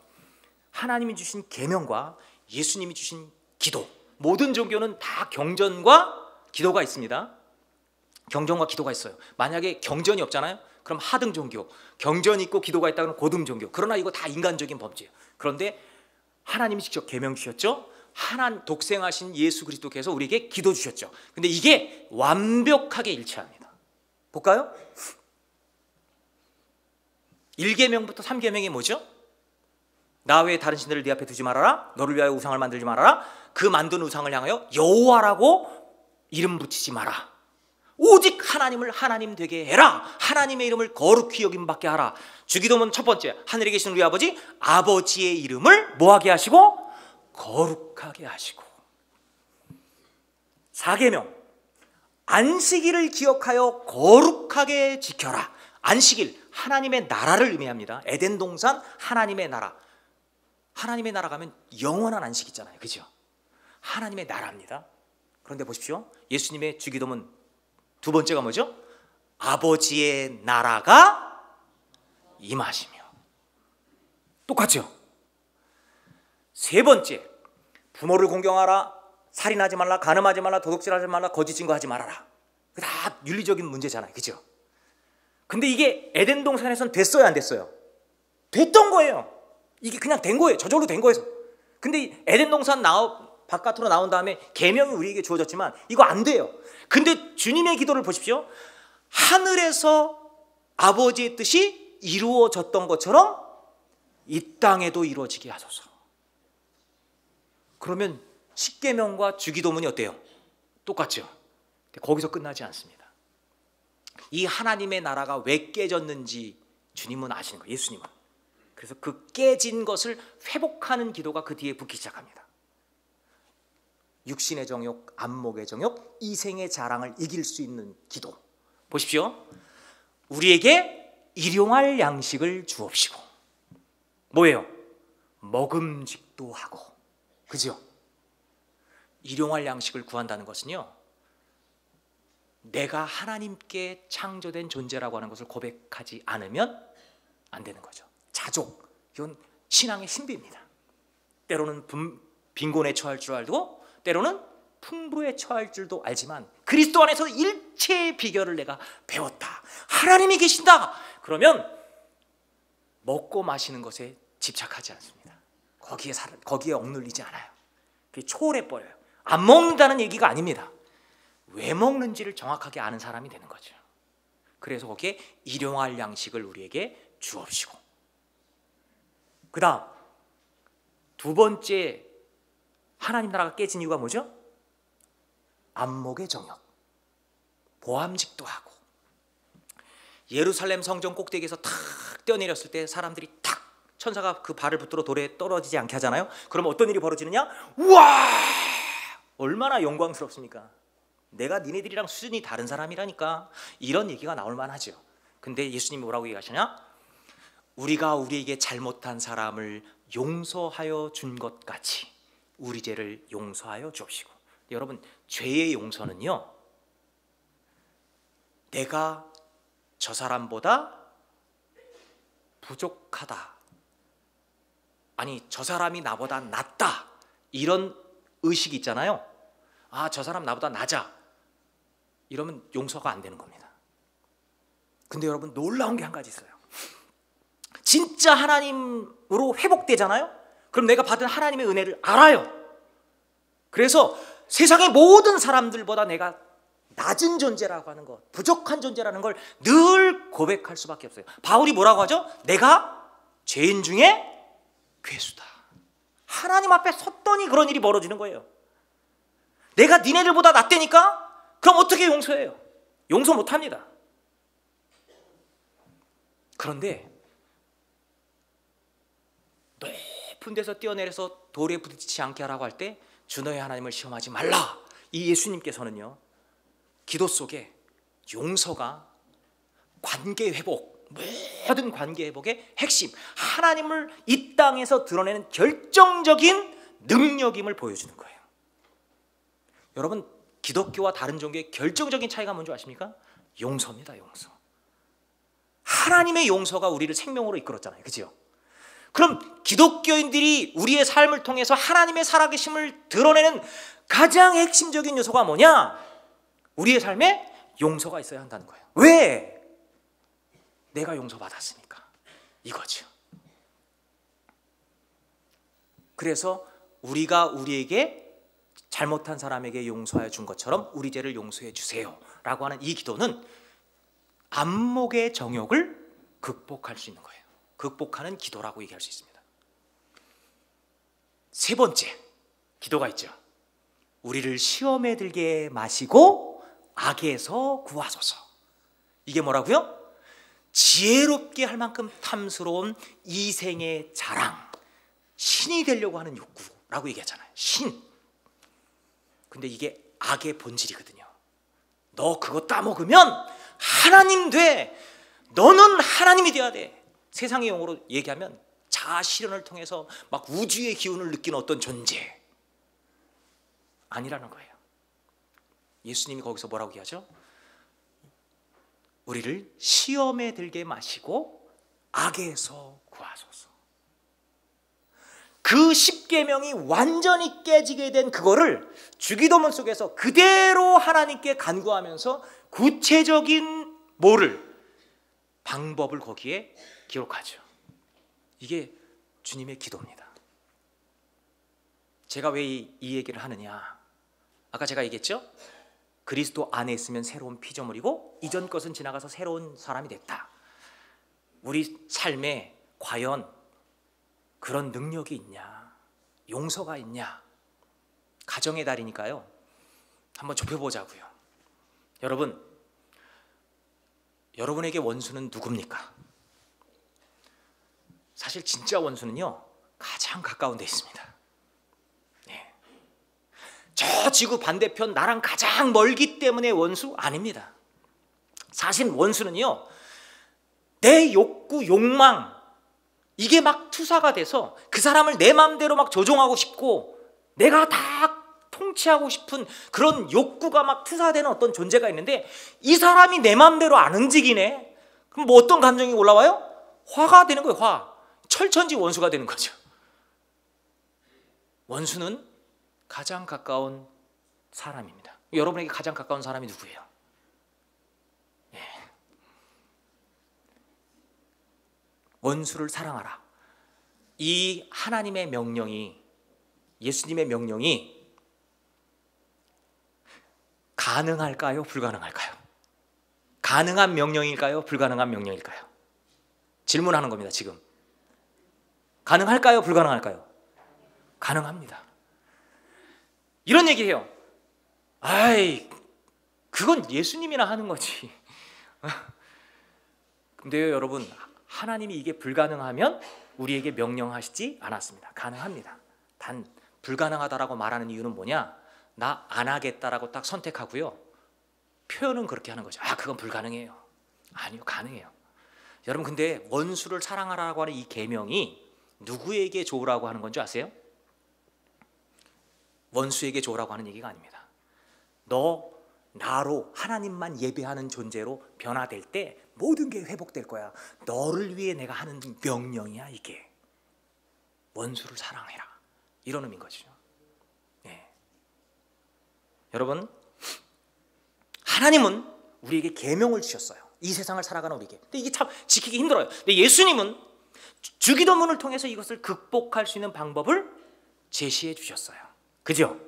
하나님이 주신 계명과 예수님이 주신 기도, 모든 종교는 다 경전과 기도가 있습니다. 경전과 기도가 있어요. 만약에 경전이 없잖아요, 그럼 하등 종교. 경전이 있고 기도가 있다 그러면 고등 종교. 그러나 이거 다 인간적인 범죄예요. 그런데 하나님이 직접 계명 주셨죠. 하나님 독생하신 예수 그리스도께서 우리에게 기도 주셨죠. 근데 이게 완벽하게 일치합니다. 볼까요? 1계명부터 3계명이 뭐죠? 나 외에 다른 신들을 네 앞에 두지 말아라. 너를 위하여 우상을 만들지 말아라. 그 만든 우상을 향하여 여호와라고 이름 붙이지 마라. 오직 하나님을 하나님 되게 해라. 하나님의 이름을 거룩히 여김 받게 하라. 주기도문 첫 번째, 하늘에 계신 우리 아버지, 아버지의 이름을 뭐하게 하시고? 거룩하게 하시고. 사계명, 안식일을 기억하여 거룩하게 지켜라. 안식일, 하나님의 나라를 의미합니다. 에덴 동산, 하나님의 나라. 하나님의 나라 가면 영원한 안식 있잖아요, 그죠? 하나님의 나라입니다. 그런데 보십시오, 예수님의 주기도문 두 번째가 뭐죠? 아버지의 나라가 임하시며. 똑같죠? 세 번째, 부모를 공경하라, 살인하지 말라, 간음하지 말라, 도둑질하지 말라, 거짓 증거하지 말아라. 다 윤리적인 문제잖아요, 그죠? 근데 이게 에덴 동산에선 됐어요, 안 됐어요? 됐던 거예요. 이게 그냥 된 거예요. 저절로 된 거예요. 근데 에덴 동산 바깥으로 나온 다음에 계명이 우리에게 주어졌지만 이거 안 돼요. 근데 주님의 기도를 보십시오. 하늘에서 아버지의 뜻이 이루어졌던 것처럼 이 땅에도 이루어지게 하소서. 그러면 십계명과 주기도문이 어때요? 똑같죠? 거기서 끝나지 않습니다. 이 하나님의 나라가 왜 깨졌는지 주님은 아시는 거예요, 예수님은. 그래서 그 깨진 것을 회복하는 기도가 그 뒤에 붙기 시작합니다. 육신의 정욕, 안목의 정욕, 이생의 자랑을 이길 수 있는 기도. 보십시오. 우리에게 일용할 양식을 주옵시고. 뭐예요? 먹음직도 하고. 그죠? 일용할 양식을 구한다는 것은요, 내가 하나님께 창조된 존재라고 하는 것을 고백하지 않으면 안 되는 거죠. 자족, 이건 신앙의 신비입니다. 때로는 빈곤에 처할 줄 알고 때로는 풍부에 처할 줄도 알지만 그리스도 안에서 일체의 비결을 내가 배웠다. 하나님이 계신다. 그러면 먹고 마시는 것에 집착하지 않습니다. 거기에 억눌리지 않아요. 그게 초월해 버려요. 안 먹는다는 얘기가 아닙니다. 왜 먹는지를 정확하게 아는 사람이 되는 거죠. 그래서 거기에 일용할 양식을 우리에게 주옵시고. 그 다음 두 번째 하나님 나라가 깨진 이유가 뭐죠? 안목의 정욕, 보암직도 하고. 예루살렘 성전 꼭대기에서 탁 뛰어내렸을 때 사람들이 탁, 천사가 그 발을 붙들어 돌에 떨어지지 않게 하잖아요. 그럼 어떤 일이 벌어지느냐? 우와! 얼마나 영광스럽습니까? 내가 니네들이랑 수준이 다른 사람이라니까. 이런 얘기가 나올 만하죠. 근데 예수님이 뭐라고 얘기하시냐? 우리가 우리에게 잘못한 사람을 용서하여 준 것 같이 우리 죄를 용서하여 주옵시고. 여러분, 죄의 용서는요, 내가 저 사람보다 부족하다, 아니 저 사람이 나보다 낫다, 이런 의식이 있잖아요. 아, 저 사람 나보다 낮아, 이러면 용서가 안 되는 겁니다. 근데 여러분, 놀라운 게 한 가지 있어요. 진짜 하나님으로 회복되잖아요. 그럼 내가 받은 하나님의 은혜를 알아요. 그래서 세상의 모든 사람들보다 내가 낮은 존재라고 하는 것, 부족한 존재라는 걸 늘 고백할 수밖에 없어요. 바울이 뭐라고 하죠? 내가 죄인 중에 괴수다. 하나님 앞에 섰더니 그런 일이 벌어지는 거예요. 내가 니네들보다 낫다니까? 그럼 어떻게 용서해요? 용서 못합니다. 그런데 높은 데서 뛰어내려서 돌에 부딪히지 않게 하라고 할 때 주 너의 하나님을 시험하지 말라. 이 예수님께서는요, 기도 속에 용서가 관계 회복, 모든 관계 회복의 핵심, 하나님을 이 땅에서 드러내는 결정적인 능력임을 보여주는 거예요. 여러분, 기독교와 다른 종교의 결정적인 차이가 뭔지 아십니까? 용서입니다. 용서. 하나님의 용서가 우리를 생명으로 이끌었잖아요, 그죠? 그럼 기독교인들이 우리의 삶을 통해서 하나님의 살아계심을 드러내는 가장 핵심적인 요소가 뭐냐? 우리의 삶에 용서가 있어야 한다는 거예요. 왜? 내가 용서받았으니까. 이거죠. 그래서 우리가 우리에게 잘못한 사람에게 용서해 준 것처럼 우리 죄를 용서해 주세요 라고 하는 이 기도는 안목의 정욕을 극복할 수 있는 거예요. 극복하는 기도라고 얘기할 수 있습니다. 세 번째 기도가 있죠. 우리를 시험에 들게 마시고 악에서 구하소서. 이게 뭐라고요? 지혜롭게 할 만큼 탐스러운 이생의 자랑, 신이 되려고 하는 욕구라고 얘기하잖아요. 신. 근데 이게 악의 본질이거든요. 너 그거 따먹으면 하나님 돼. 너는 하나님이 돼야 돼. 세상의 용어로 얘기하면 자아 실현을 통해서 막 우주의 기운을 느끼는 어떤 존재 아니라는 거예요. 예수님이 거기서 뭐라고 얘기하죠? 우리를 시험에 들게 마시고 악에서 구하소서. 그 십계명이 완전히 깨지게 된 그거를 주기도문 속에서 그대로 하나님께 간구하면서 구체적인 방법을 거기에 기록하죠. 이게 주님의 기도입니다. 제가 왜 이 얘기를 하느냐? 아까 제가 얘기했죠? 그리스도 안에 있으면 새로운 피조물이고 이전 것은 지나가서 새로운 사람이 됐다. 우리 삶에 과연 그런 능력이 있냐? 용서가 있냐? 가정의 달이니까요. 한번 좁혀보자고요. 여러분에게 원수는 누굽니까? 사실 진짜 원수는요, 가장 가까운 데 있습니다. 저 지구 반대편 나랑 가장 멀기 때문에 원수 아닙니다. 사실 원수는요, 내 욕구, 욕망, 이게 막 투사가 돼서 그 사람을 내 마음대로 막 조종하고 싶고 내가 다 통치하고 싶은 그런 욕구가 막 투사되는 어떤 존재가 있는데, 이 사람이 내 마음대로 안 움직이네. 그럼 뭐 어떤 감정이 올라와요? 화가 되는 거예요. 화. 철천지 원수가 되는 거죠. 원수는 가장 가까운 사람입니다. 여러분에게 가장 가까운 사람이 누구예요? 원수를 사랑하라. 이 하나님의 명령이, 예수님의 명령이 가능할까요? 불가능할까요? 가능한 명령일까요? 불가능한 명령일까요? 질문하는 겁니다. 지금 가능할까요? 불가능할까요? 가능합니다. 이런 얘기해요. 아이, 그건 예수님이나 하는 거지. 근데요, 여러분, 하나님이 이게 불가능하면 우리에게 명령하시지 않았습니다. 가능합니다. 단 불가능하다라고 말하는 이유는 뭐냐? 나 안 하겠다라고 딱 선택하고요, 표현은 그렇게 하는 거죠. 아, 그건 불가능해요. 아니요, 가능해요. 여러분, 근데 원수를 사랑하라고 하는 이 계명이 누구에게 좋으라고 하는 건지 아세요? 원수에게 좋으라고 하는 얘기가 아닙니다. 너 나로 하나님만 예배하는 존재로 변화될 때 모든 게 회복될 거야. 너를 위해 내가 하는 명령이야. 이게 원수를 사랑해라, 이런 의미인 거죠. 여러분, 하나님은 우리에게 계명을 주셨어요. 이 세상을 살아가는 우리에게. 근데 이게 참 지키기 힘들어요. 근데 예수님은 주기도문을 통해서 이것을 극복할 수 있는 방법을 제시해 주셨어요. 그죠?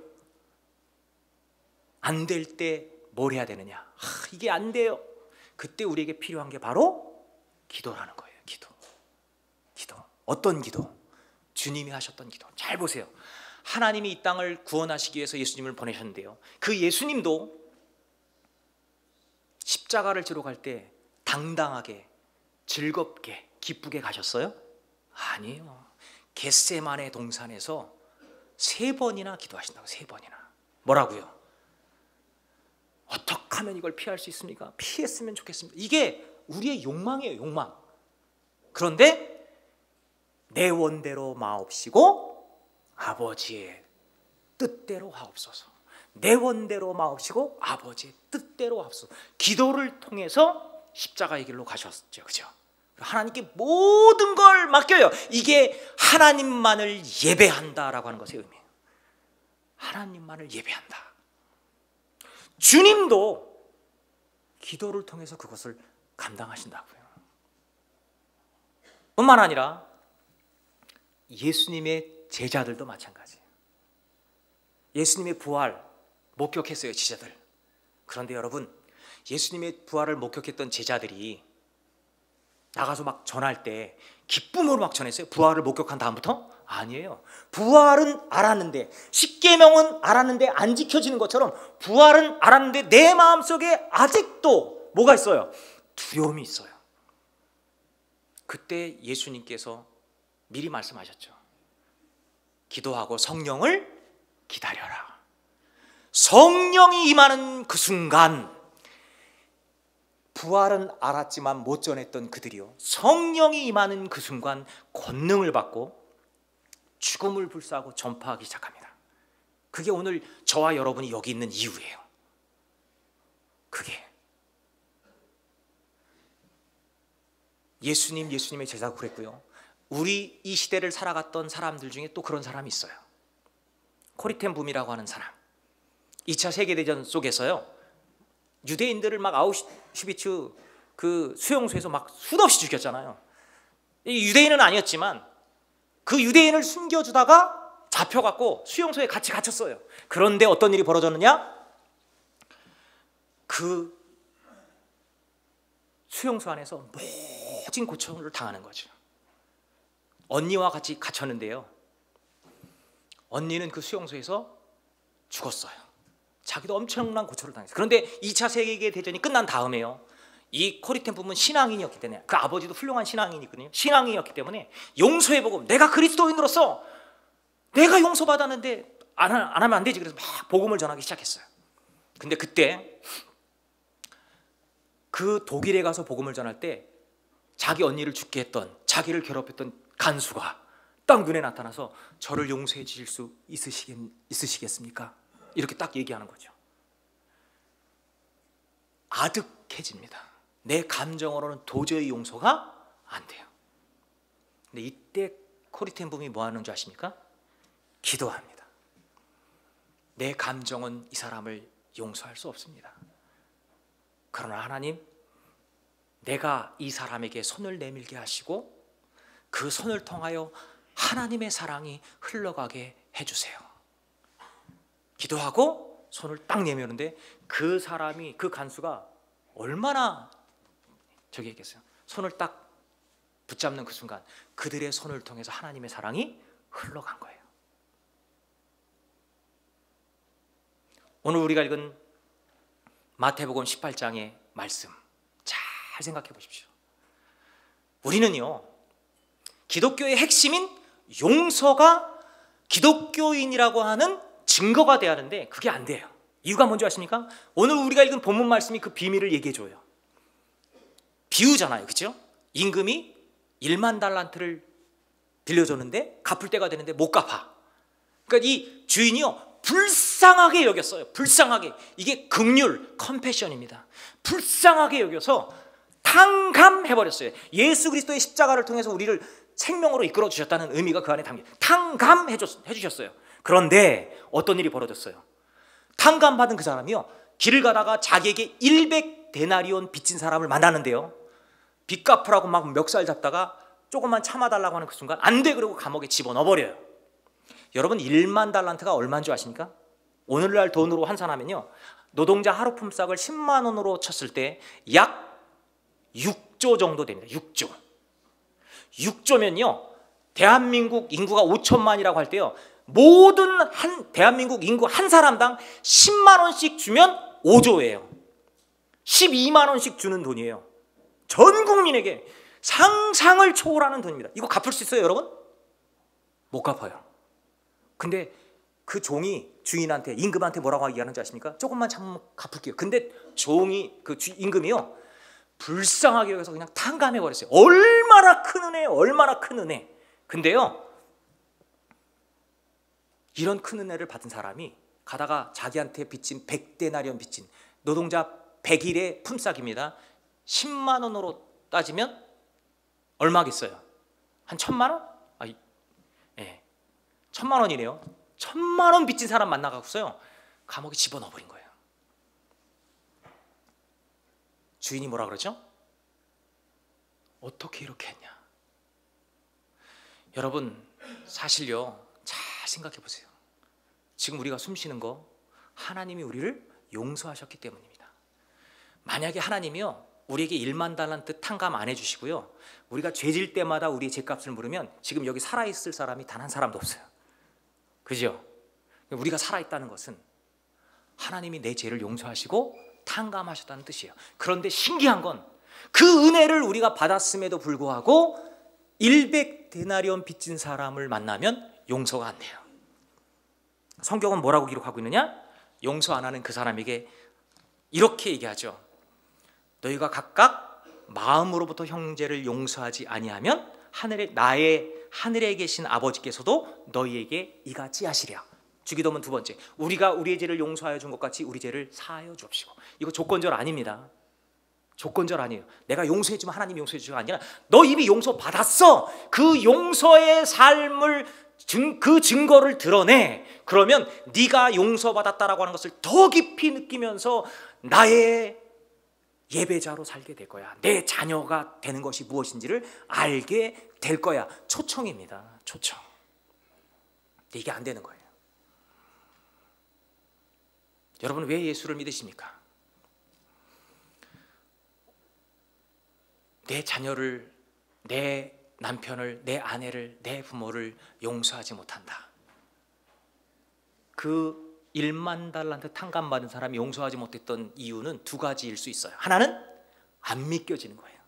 안 될 때 뭘 해야 되느냐? 이게 안 돼요. 그때 우리에게 필요한 게 바로 기도라는 거예요. 기도. 어떤 기도? 주님이 하셨던 기도. 잘 보세요. 하나님이 이 땅을 구원하시기 위해서 예수님을 보내셨는데요, 그 예수님도 십자가를 지러 갈 때 당당하게, 즐겁게, 기쁘게 가셨어요? 아니에요. 겟세마네 동산에서 3번이나 기도하신다고. 3번이나. 뭐라고요? 어떻게 하면 이걸 피할 수 있습니까? 피했으면 좋겠습니다. 이게 우리의 욕망이에요. 욕망. 그런데 내 원대로 마옵시고 아버지의 뜻대로 하옵소서. 내 원대로 마옵시고 아버지의 뜻대로 하옵소서. 기도를 통해서 십자가의 길로 가셨죠. 그죠? 하나님께 모든 걸 맡겨요. 이게 하나님만을 예배한다라고 하는 것의 의미예요. 하나님만을 예배한다. 주님도 기도를 통해서 그것을 감당하신다고요. 뿐만 아니라 예수님의 제자들도 마찬가지예요. 예수님의 부활 목격했어요, 제자들. 그런데 여러분, 예수님의 부활을 목격했던 제자들이 나가서 막 전할 때 기쁨으로 막 전했어요? 부활을 목격한 다음부터? 아니에요. 부활은 알았는데, 십계명은 알았는데 안 지켜지는 것처럼 부활은 알았는데 내 마음속에 아직도 뭐가 있어요? 두려움이 있어요. 그때 예수님께서 미리 말씀하셨죠. 기도하고 성령을 기다려라. 성령이 임하는 그 순간, 부활은 알았지만 못 전했던 그들이요, 성령이 임하는 그 순간 권능을 받고 죽음을 불사하고 전파하기 시작합니다. 그게 오늘 저와 여러분이 여기 있는 이유예요. 그게 예수님의 제자가 그랬고요, 우리 이 시대를 살아갔던 사람들 중에 또 그런 사람이 있어요. 코리텐 붐이라고 하는 사람. 2차 세계대전 속에서요, 유대인들을 막 아우슈비츠 그 수용소에서 막 수없이 죽였잖아요. 유대인은 아니었지만 그 유대인을 숨겨주다가 잡혀갖고 수용소에 같이 갇혔어요. 그런데 어떤 일이 벌어졌느냐? 그 수용소 안에서 모진 고초를 당하는 거죠. 언니와 같이 갇혔는데요, 언니는 그 수용소에서 죽었어요. 자기도 엄청난 고초를 당했어요. 그런데 2차 세계대전이 끝난 다음에요, 이 코리텐 붐은 신앙인이었기 때문에, 그 아버지도 훌륭한 신앙인이거든요. 신앙인이었기 때문에 용서의 복음, 내가 그리스도인으로서 내가 용서받았는데 안 하면 안 되지. 그래서 막 복음을 전하기 시작했어요. 근데 그때 그 독일에 가서 복음을 전할 때 자기 언니를 죽게 했던, 자기를 괴롭혔던 간수가 딱 눈에 나타나서 저를 용서해 주실 수 있으시겠습니까? 이렇게 딱 얘기하는 거죠. 아득해집니다. 내 감정으로는 도저히 용서가 안 돼요. 근데 이때 코리텐 붐이 뭐 하는 줄 아십니까? 기도합니다. 내 감정은 이 사람을 용서할 수 없습니다. 그러나 하나님, 내가 이 사람에게 손을 내밀게 하시고 그 손을 통하여 하나님의 사랑이 흘러가게 해주세요. 기도하고 손을 딱 내미는데 그 사람이, 그 간수가 얼마나 저기 했겠어요. 손을 딱 붙잡는 그 순간 그들의 손을 통해서 하나님의 사랑이 흘러간 거예요. 오늘 우리가 읽은 마태복음 18장의 말씀 잘 생각해 보십시오. 우리는요, 기독교의 핵심인 용서가 기독교인이라고 하는 증거가 돼야 하는데 그게 안 돼요. 이유가 뭔지 아십니까? 오늘 우리가 읽은 본문 말씀이 그 비밀을 얘기해 줘요. 비유잖아요, 그렇죠? 임금이 1만 달란트를 빌려줬는데 갚을 때가 되는데 못 갚아. 그러니까 이 주인이요, 불쌍하게 여겼어요. 불쌍하게. 이게 긍휼, 컴패션입니다. 불쌍하게 여겨서 탕감해버렸어요. 예수 그리스도의 십자가를 통해서 우리를 생명으로 이끌어 주셨다는 의미가 그 안에 담겨 탕감해 주셨어요. 그런데 어떤 일이 벌어졌어요? 탕감받은 그 사람이요, 길을 가다가 자기에게 100데나리온 빚진 사람을 만나는데요, 빚 갚으라고 막 멱살 잡다가 조금만 참아달라고 하는 그 순간 안 돼, 그러고 감옥에 집어넣어버려요. 여러분, 1만 달란트가 얼마인 줄 아십니까? 오늘날 돈으로 환산하면요, 노동자 하루 품삯을 10만 원으로 쳤을 때 약 6조 정도 됩니다. 6조. 6조면요, 대한민국 인구가 5천만이라고 할 때요, 모든 대한민국 인구 한 사람당 10만 원씩 주면 5조예요. 12만 원씩 주는 돈이에요. 전 국민에게 상상을 초월하는 돈입니다. 이거 갚을 수 있어요, 여러분? 못 갚아요. 근데 그 종이 주인한테, 임금한테 뭐라고 얘기하는지 아십니까? 조금만 참으면 갚을게요. 근데 종이, 그 임금이요, 불쌍하게 여기서 그냥 탕감해 버렸어요. 얼마나 큰 은혜예요, 얼마나 큰 은혜. 근데요, 이런 큰 은혜를 받은 사람이 가다가 자기한테 빚진 100데나리온 빚진 노동자 100일의 품삯입니다. 10만 원으로 따지면 얼마겠어요? 한 1,000만 원? 예, 1,000만 원이네요. 1,000만 원 빚진 사람 만나갖고서요, 감옥에 집어넣어버린 거예요. 주인이 뭐라 그러죠? 어떻게 이렇게 했냐? 여러분, 사실요, 잘 생각해 보세요. 지금 우리가 숨 쉬는 거 하나님이 우리를 용서하셨기 때문입니다. 만약에 하나님이요, 우리에게 1만 달란트 탕감 안 해주시고요, 우리가 죄질 때마다 우리의 죄값을 물으면 지금 여기 살아있을 사람이 단 한 사람도 없어요. 그죠? 우리가 살아있다는 것은 하나님이 내 죄를 용서하시고 탕감하셨다는 뜻이에요. 그런데 신기한 건 그 은혜를 우리가 받았음에도 불구하고 100데나리온 빚진 사람을 만나면 용서가 안 돼요. 성경은 뭐라고 기록하고 있느냐? 용서 안 하는 그 사람에게 이렇게 얘기하죠. 너희가 각각 마음으로부터 형제를 용서하지 아니하면 하늘에 계신 아버지께서도 너희에게 이같이 하시랴. 주기도문 두 번째, 우리가 우리의 죄를 용서하여 준 것 같이 우리 죄를 사하여 주옵시고. 이거 조건절 아닙니다. 조건절 아니에요. 내가 용서해 주면 하나님이 용서해 주가 아니라 너 이미 용서 받았어. 그 용서의 삶을 그 증거를 드러내. 그러면 네가 용서받았다라고 하는 것을 더 깊이 느끼면서 나의 예배자로 살게 될 거야. 내 자녀가 되는 것이 무엇인지를 알게 될 거야. 초청입니다. 초청. 근데 이게 안 되는 거예요. 여러분 왜 예수를 믿으십니까? 내 자녀를, 내 남편을, 내 아내를, 내 부모를 용서하지 못한다. 그 1만 달란트 탕감 받은 사람이 용서하지 못했던 이유는 두 가지일 수 있어요. 하나는 안 믿겨지는 거예요.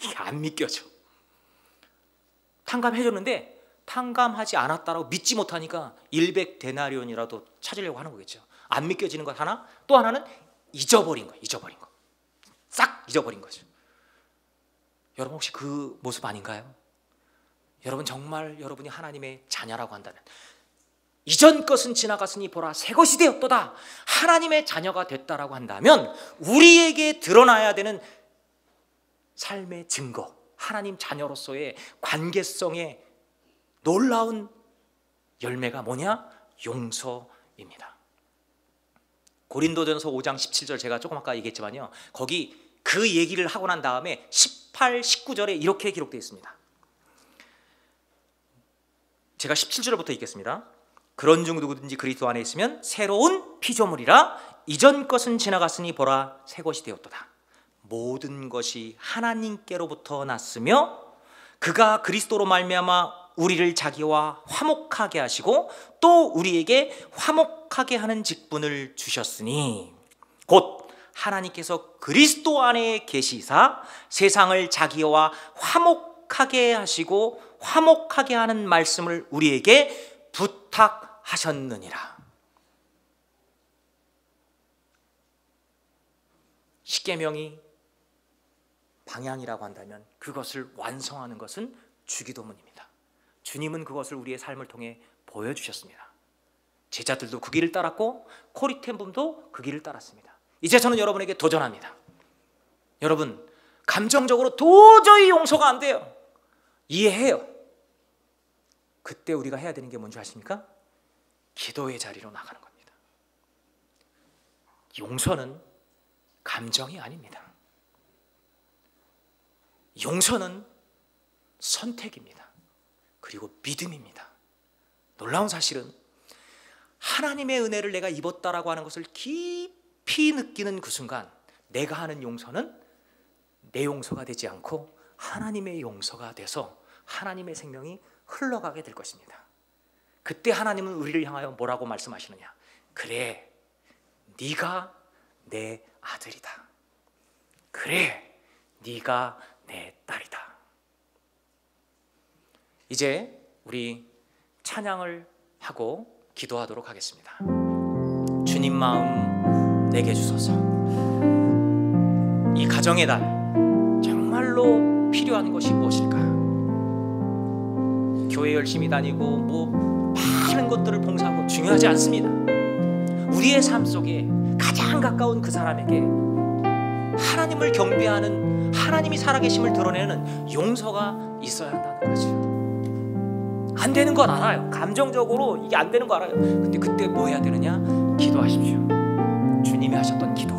이게 안 믿겨져. 탕감해줬는데 탕감하지 않았다라고 믿지 못하니까 100데나리온이라도 찾으려고 하는 거겠죠. 안 믿겨지는 것 하나, 또 하나는 잊어버린 거예요. 잊어버린 거. 싹 잊어버린 거죠. 여러분 혹시 그 모습 아닌가요? 여러분 정말 여러분이 하나님의 자녀라고 한다면, 이전 것은 지나갔으니 보라 새 것이 되었도다, 하나님의 자녀가 됐다라고 한다면 우리에게 드러나야 되는 삶의 증거, 하나님 자녀로서의 관계성의 놀라운 열매가 뭐냐? 용서입니다. 고린도전서 5장 17절 제가 조금 아까 얘기했지만요, 거기 그 얘기를 하고 난 다음에 18, 19절에 이렇게 기록되어 있습니다. 제가 17절부터 읽겠습니다. 그런 중 누구든지 그리스도 안에 있으면 새로운 피조물이라, 이전 것은 지나갔으니 보라 새 것이 되었도다. 모든 것이 하나님께로부터 났으며 그가 그리스도로 말미암아 우리를 자기와 화목하게 하시고 또 우리에게 화목하게 하는 직분을 주셨으니, 곧 하나님께서 그리스도 안에 계시사 세상을 자기와 화목하게 하시고 화목하게 하는 말씀을 우리에게 부탁하셨느니라. 십계명이 방향이라고 한다면 그것을 완성하는 것은 주기도문입니다. 주님은 그것을 우리의 삶을 통해 보여주셨습니다. 제자들도 그 길을 따랐고 코리텐분도 그 길을 따랐습니다. 이제 저는 여러분에게 도전합니다. 여러분 감정적으로 도저히 용서가 안 돼요. 이해해요. 그때 우리가 해야 되는 게 뭔지 아십니까? 기도의 자리로 나가는 겁니다. 용서는 감정이 아닙니다. 용서는 선택입니다. 그리고 믿음입니다. 놀라운 사실은 하나님의 은혜를 내가 입었다라고 하는 것을 깊이 느끼는 그 순간 내가 하는 용서는 내 용서가 되지 않고 하나님의 용서가 돼서 하나님의 생명이 흘러가게 될 것입니다. 그때 하나님은 우리를 향하여 뭐라고 말씀하시느냐? 그래, 네가 내 아들이다. 그래, 네가 내 딸이다. 이제 우리 찬양을 하고 기도하도록 하겠습니다. 주님 마음 내게 주소서. 이 가정의 달 정말로 필요한 것이 무엇일까? 교회 열심히 다니고 많은 것들을 봉사하고 중요하지 않습니다. 우리의 삶 속에 가장 가까운 그 사람에게 하나님을 경배하는, 하나님이 살아계심을 드러내는 용서가 있어야 한다는 거죠. 안 되는 건 알아요. 감정적으로 이게 안 되는 거 알아요. 근데 그때 뭐 해야 되느냐? 기도하십시오. 주님이 하셨던 기도,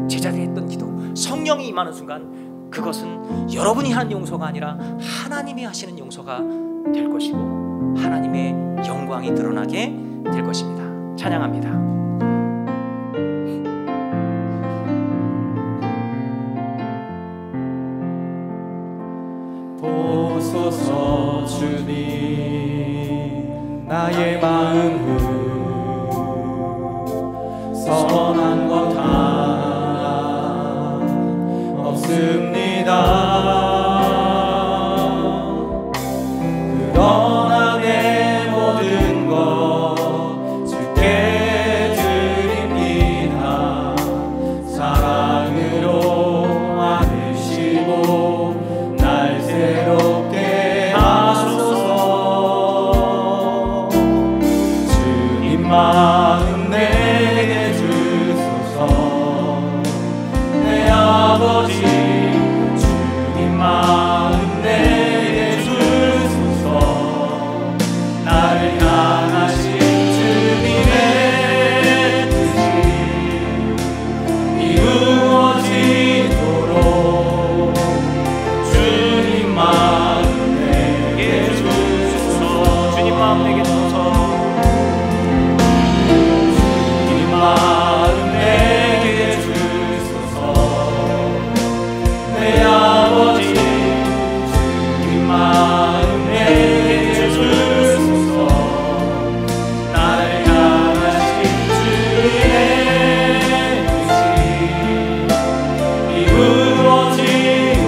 제자들이 했던 기도, 성령이 임하는 순간 그것은 여러분이 하는 용서가 아니라 하나님이 하시는 용서가 될 것이고 하나님의 영광이 드러나게 될 것입니다. 찬양합니다. 나의 마음은 선한 것 하나 없습니다. 그러나 내 모든 것 주께 드립니다. 사랑으로 안으시고 날 새롭게 하소서. 주님 마음 내게 주소서. 내 아버지 주님 마음 내게 주소서. 나를 향하신 주님의 뜻이 이루어지도록 주님 마음 내게 주소서. 주님 마음 내게 주소서. 주님 마음 내게 주소서. 내 아버지 주님 마음 내게 주소서. 나를 향하신 주님의 뜻이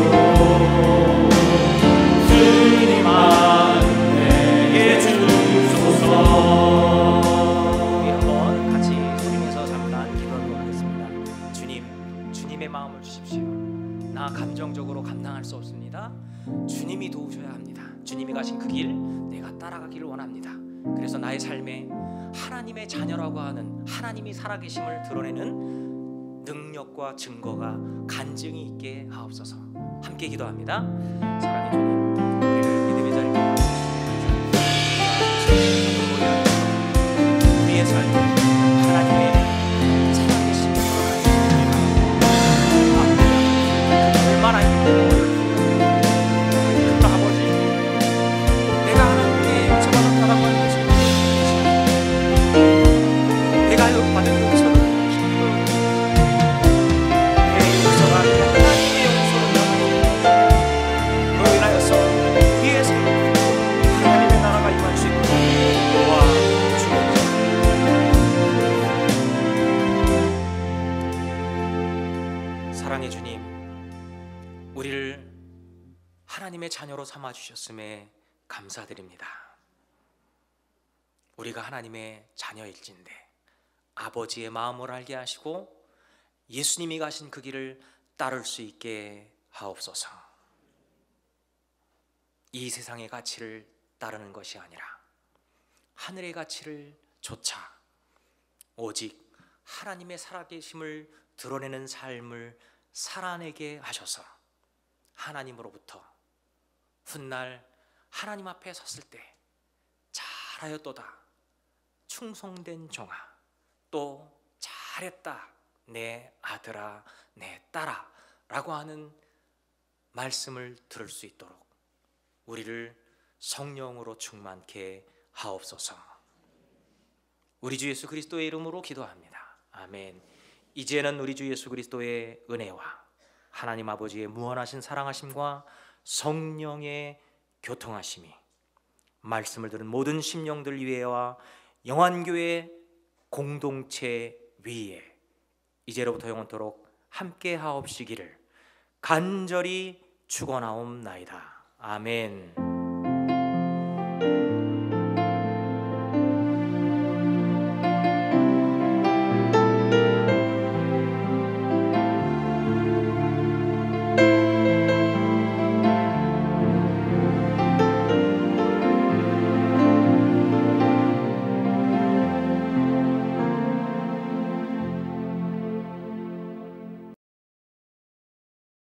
이루어지도록 주님 마음 내게 주소서. 우리 한번 같이 소리 내서 잠깐 기도하도록 하겠습니다. 주님, 주님의 마음을 주십시오. 나 감정적으로 감당할 수 없습니다. 주님이 도우셔야 합니다. 주님이 가신 그 길 내가 따라가기를 원합니다. 그래서 나의 삶에 하나님의 자녀라고 하는 하나님이 살아계심을 드러내는 능력과 증거가 간증이 있게 하옵소서. 함께 기도합니다. 사랑의 주님, 우리를 믿음의 자리에 우리의 삶에 하나님의 살아계심을 드러내는 얼마나 힘들고 아버지, 내가 하나님께 용서받았다라고 하는 것을 내가 받은 용서를 내 용서가 하나님의 용서로 그로 인하여서 우리의 삶 하나님의 나라가 임할 수 있도록 도와주옵소서. 사랑의 주님, 우리를 하나님의 자녀로 삼아주셨음에 감사드립니다. 우리가 하나님의 자녀일진데 아버지의 마음을 알게 하시고 예수님이 가신 그 길을 따를 수 있게 하옵소서. 이 세상의 가치를 따르는 것이 아니라 하늘의 가치를 좇아 오직 하나님의 살아계심을 드러내는 삶을 살아내게 하셔서 하나님으로부터 훗날 하나님 앞에 섰을 때 잘하였도다 충성된 종아, 또 잘했다 내 아들아 내 딸아 라고 하는 말씀을 들을 수 있도록 우리를 성령으로 충만케 하옵소서. 우리 주 예수 그리스도의 이름으로 기도합니다. 아멘. 이제는 우리 주 예수 그리스도의 은혜와 하나님 아버지의 무한하신 사랑하심과 성령의 교통하심이 말씀을 들은 모든 심령들 위에와 영안교회 공동체 위에 이제로부터 영원토록 함께 하옵시기를 간절히 축원하옵나이다. 아멘.